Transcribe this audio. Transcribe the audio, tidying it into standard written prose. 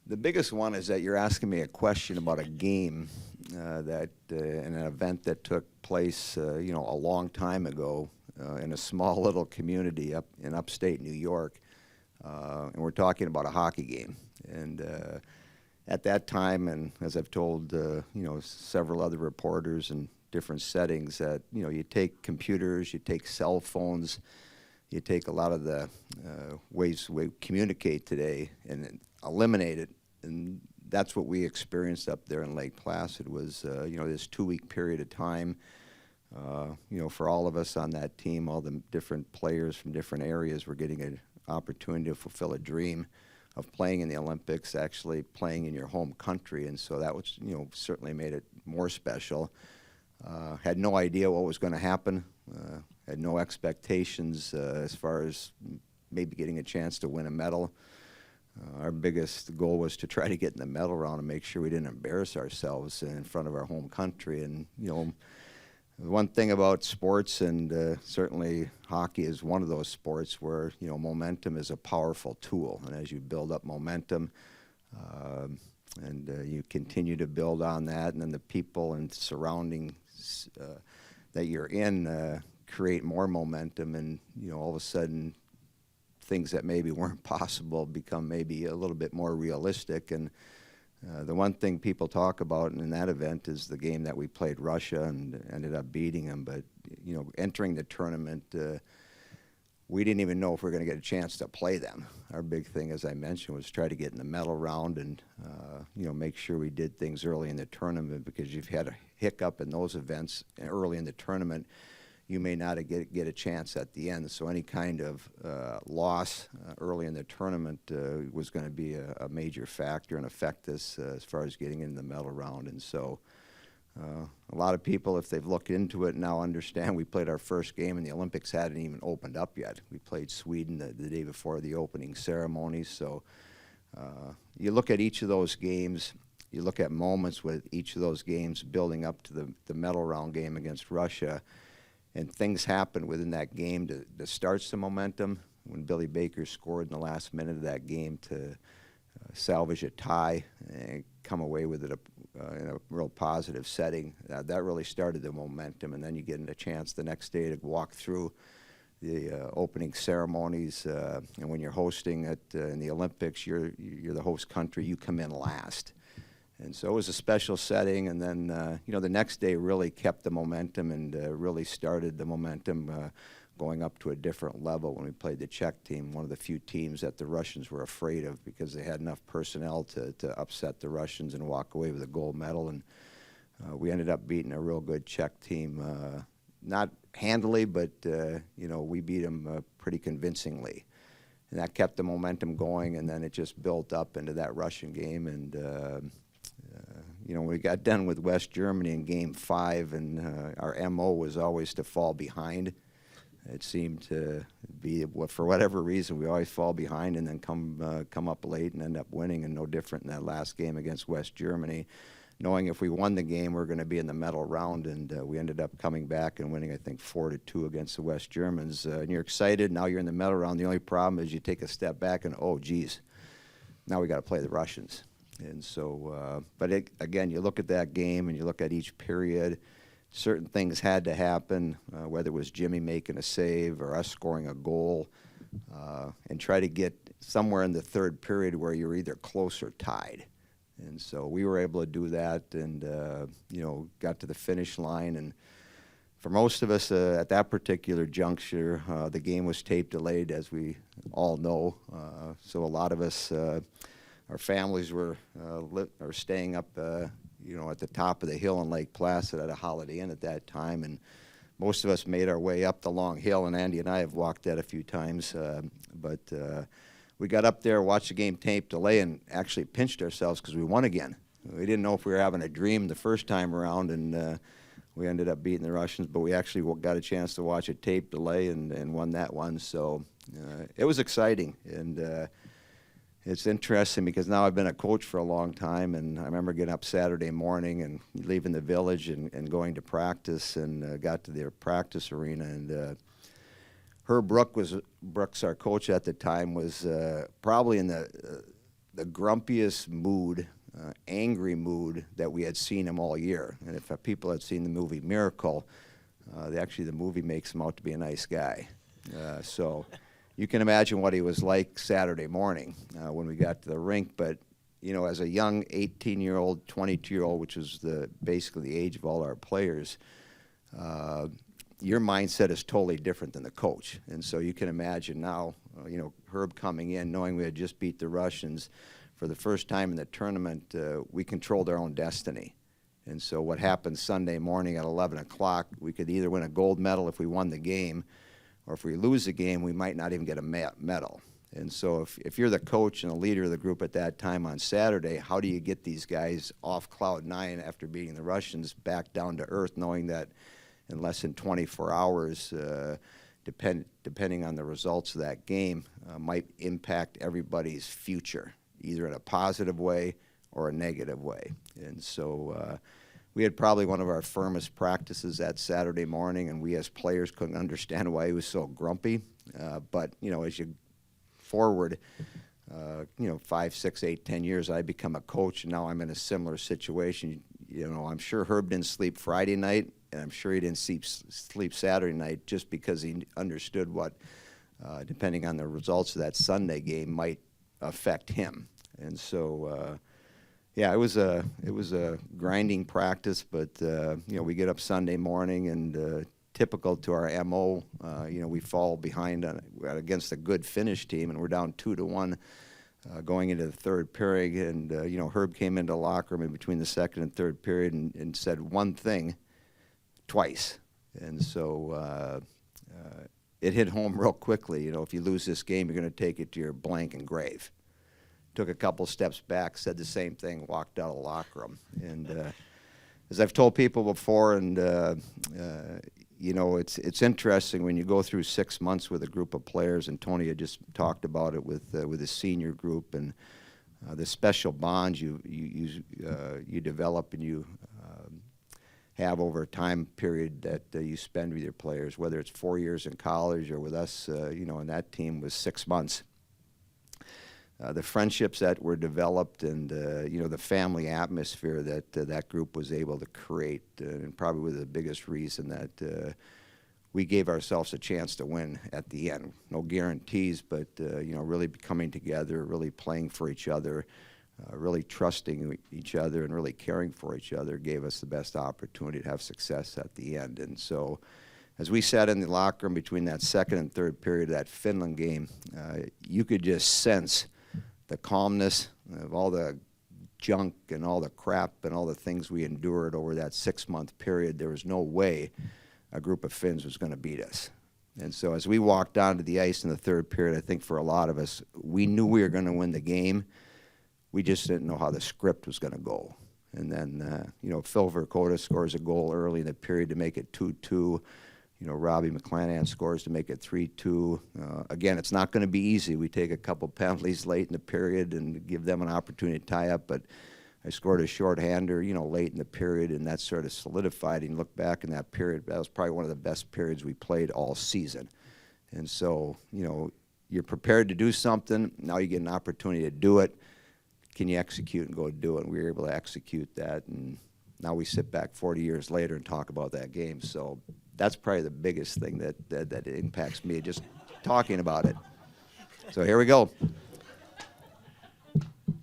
The biggest one is that you're asking me a question about a game in an event that took place, a long time ago in a small little community up in upstate New York, and we're talking about a hockey game. And at that time, and as I've told several other reporters in different settings, that you take computers, you take cell phones, you take a lot of the ways we communicate today and eliminate it. And that's what we experienced up there in Lake Placid was, this 2-week period of time, for all of us on that team, all the different players from different areas were getting an opportunity to fulfill a dream of playing in the Olympics, actually playing in your home country. And so that was, certainly made it more special. Had no idea what was going to happen. Had no expectations as far as maybe getting a chance to win a medal. Our biggest goal was to try to get in the medal round and make sure we didn't embarrass ourselves in front of our home country. And, the one thing about sports, and certainly hockey is one of those sports where, momentum is a powerful tool. And as you build up momentum, and you continue to build on that, and then the people and surroundings that you're in create more momentum, and all of a sudden things that maybe weren't possible become maybe a little bit more realistic. And the one thing people talk about in that event is the game that we played Russia and ended up beating them. But entering the tournament, we didn't even know if we were going to get a chance to play them. Our big thing, as I mentioned, was try to get in the medal round and make sure we did things early in the tournament, because you've had a hiccup in those events early in the tournament, you may not get a chance at the end. So any kind of loss early in the tournament was going to be a major factor and affect us as far as getting in the medal round. And so a lot of people, if they've looked into it now, understand we played our first game and the Olympics hadn't even opened up yet. We played Sweden the day before the opening ceremony. So you look at each of those games, you look at moments with each of those games building up to the medal round game against Russia, and things happened within that game to start some momentum. When Billy Baker scored in the last minute of that game to salvage a tie and come away with it in a real positive setting, that really started the momentum. And then you get a chance the next day to walk through the opening ceremonies. And when you're hosting it in the Olympics, you're the host country. You come in last. And so it was a special setting, and then, the next day really kept the momentum and really started the momentum going up to a different level when we played the Czech team, one of the few teams that the Russians were afraid of because they had enough personnel to upset the Russians and walk away with a gold medal. And we ended up beating a real good Czech team, not handily, but, we beat them pretty convincingly. And that kept the momentum going, and then it just built up into that Russian game. And we got done with West Germany in Game 5, and our MO was always to fall behind. It seemed to be, for whatever reason, we always fall behind and then come up late and end up winning, and no different in that last game against West Germany, knowing if we won the game, we're going to be in the medal round. And we ended up coming back and winning, I think, 4-2 against the West Germans. And you're excited. Now you're in the medal round. The only problem is you take a step back and, oh, geez, now we got to play the Russians. And so, again, you look at that game and you look at each period, certain things had to happen, whether it was Jimmy making a save or us scoring a goal, and try to get somewhere in the third period where you're either close or tied. And so we were able to do that and, got to the finish line. And for most of us at that particular juncture, the game was tape delayed, as we all know. So a lot of us, our families were staying up, at the top of the hill in Lake Placid at a Holiday Inn at that time. And most of us made our way up the long hill, and Andy and I have walked that a few times. But we got up there, watched the game tape delay, and actually pinched ourselves because we won again. We didn't know if we were having a dream the first time around, and we ended up beating the Russians. But we actually got a chance to watch a tape delay and won that one. So it was exciting. And it's interesting because now I've been a coach for a long time, and I remember getting up Saturday morning and leaving the village and going to practice, and got to their practice arena. And Herb Brooks, our coach at the time, was probably in the the grumpiest mood, angry mood that we had seen him all year. And if people had seen the movie Miracle, actually the movie makes him out to be a nice guy. So you can imagine what he was like Saturday morning when we got to the rink. But, you know, as a young 18-year-old, 22-year-old, which was basically the age of all our players, your mindset is totally different than the coach. And so you can imagine now, you know, Herb coming in, knowing we had just beat the Russians for the first time in the tournament, we controlled our own destiny. And so what happened Sunday morning at 11 o'clock, we could either win a gold medal if we won the game, or if we lose the game, we might not even get a medal. And so if you're the coach and the leader of the group at that time on Saturday, how do you get these guys off cloud nine after beating the Russians back down to earth, knowing that in less than 24 hours, depending on the results of that game, might impact everybody's future, either in a positive way or a negative way. And so we had probably one of our firmest practices that Saturday morning, and we as players couldn't understand why he was so grumpy. But, you know, as you forward, you know, 5, 6, 8, 10 years, I become a coach, and now I'm in a similar situation. You know, I'm sure Herb didn't sleep Friday night, and I'm sure he didn't sleep Saturday night just because he understood what, depending on the results of that Sunday game, might affect him. And so, yeah, it was a grinding practice, but you know, we get up Sunday morning, and typical to our MO, you know, we fall behind against a good Finnish team, and we're down 2-1 going into the third period. And you know, Herb came into the locker room in between the second and third period and said one thing twice, and so it hit home real quickly. You know, if you lose this game, you're going to take it to your blank and grave. Took a couple steps back, said the same thing, walked out of the locker room. And as I've told people before, and you know, it's interesting when you go through 6 months with a group of players, and Tony had just talked about it with his senior group, and the special bonds you develop and you have over a time period that you spend with your players, whether it's 4 years in college or with us, you know, and that team was 6 months. The friendships that were developed, and you know, the family atmosphere that that group was able to create, and probably was the biggest reason that we gave ourselves a chance to win at the end. No guarantees, but you know, really coming together, really playing for each other, really trusting each other, and really caring for each other gave us the best opportunity to have success at the end. And so, as we sat in the locker room between that second and third period of that Finland game, you could just sense the calmness of all the junk and all the crap and all the things we endured over that 6-month period. There was no way a group of Finns was going to beat us. And so as we walked onto the ice in the third period, I think for a lot of us, we knew we were going to win the game. We just didn't know how the script was going to go. And then, you know, Phil Verkota scores a goal early in the period to make it 2-2. You know, Robbie McClanahan scores to make it 3-2. Again, it's not going to be easy. We take a couple penalties late in the period and give them an opportunity to tie up. But I scored a shorthander, you know, late in the period, and that sort of solidified. And look back in that period, that was probably one of the best periods we played all season. And so, you know, you're prepared to do something. Now you get an opportunity to do it. Can you execute and go do it? And we were able to execute that. And now we sit back 40 years later and talk about that game. So that's probably the biggest thing that impacts me, just talking about it. So here we go.